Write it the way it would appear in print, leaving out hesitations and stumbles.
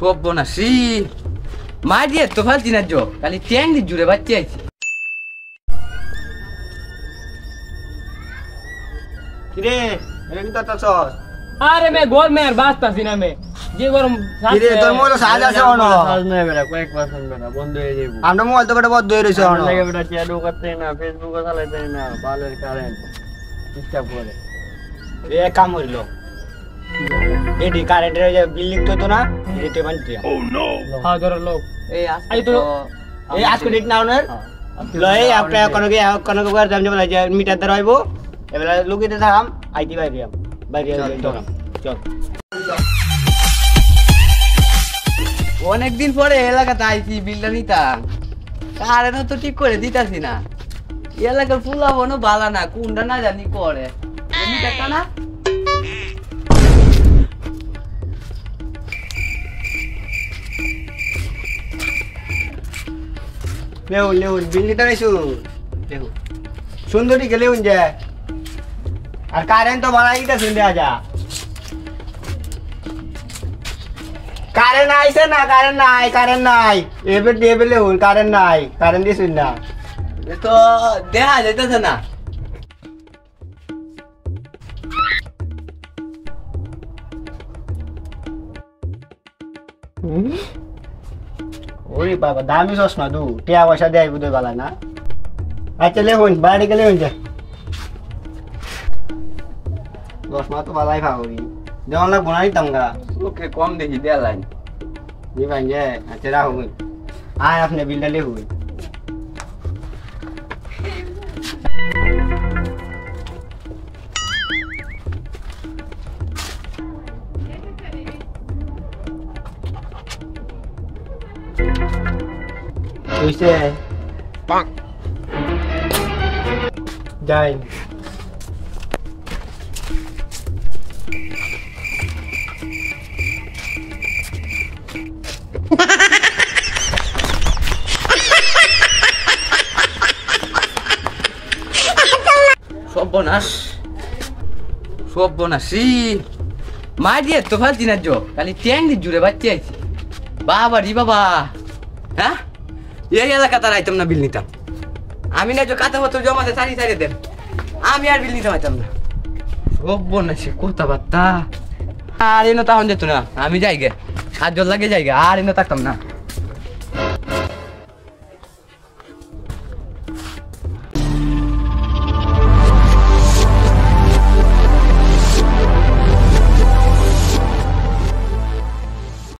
সর্বনাশী মা দিয়ে তো ফালতি না জো খালি ট্যাং দি জুড়ে বাচ্চা আইছি কিরে এরকম তো তাছস আরে মে গোল মে আর বাসতাছি না মে যে গরম কিরে তোর মোবাইল সাজ আছে ওনো সাজ নাই বেটা কয়েক পার্সেন্ট বেটা বন্ধ হয়ে যাবে আমরা মোবাইল তো বেটা বন্ধ হয়ে রইছে ওনো লাগে বেটা চ্যাটও করতে না ফেসবুকও চালাতে না বালের কারেন্ট ডিস্টার্ব করে এ কাম হইলো এডি কারেন্টের যে বিল লিখতো না এতে বানতে ও নো হ্যাঁ ধরো লোক এই আই তো এই আজকে ডেট নাও না লই আপনি কোন বার জাম বলা যে মিটার ধর হইবো এবেলা লুকিতে থাম আইতি বাইরিয়াম চল অনেকদিন পরে এলাকাতে আইছি বিলটা নিতাম কারেন্ট তো ঠিক করে দিতাছি না এলাকার ফুলাবনো বালা না কোনটা না জানি করে মিটারটা না লেউন বিল নিতে নাইছু দেখো সুন্দরী গেলে উনজে আর কারেন্ট তো বাড়াই দিতেছ আজা কারেন্ট আইছে না কারেন্ট নাই এবার দেবে লেউন কারেন্ট নাই কারেন্ট দিছ না এ তো দেখা যাইতেছে না ওরে বাবা দামি চশমা দু টিয়া পয়সা দেয় বুঝতে পারলা না আচ্ছা লেহুন বাড়ি গেলে হইন যায় চশমা তো বালাই ভাবি যেমন লাগবো না নিতাম গা ওকে কম দেখি দেয়া লাইন দিবান যে আচ্ছা রাহুন আয় আপনি বিলটা লেহুন Tuise. Pak. Jain. সর্বনাশী মা দিয়ে তো ফালতি না জো খালি ট্যাং দি জুড়ে বাচ্চা আইছি বাবা রি বাবা হ্যাঁ এই এলাকা তার আইতাম না বিল নিতাম আমি না যে কাতাপত্র জমাতে সারি দেন আমি আর বিল নিতে পারতাম না সর্বনাশী কথাবার্তা আর এনে তখন যেত না আমি যাই গে 7 জন লাগে যাই গে আর এনে থাকতাম না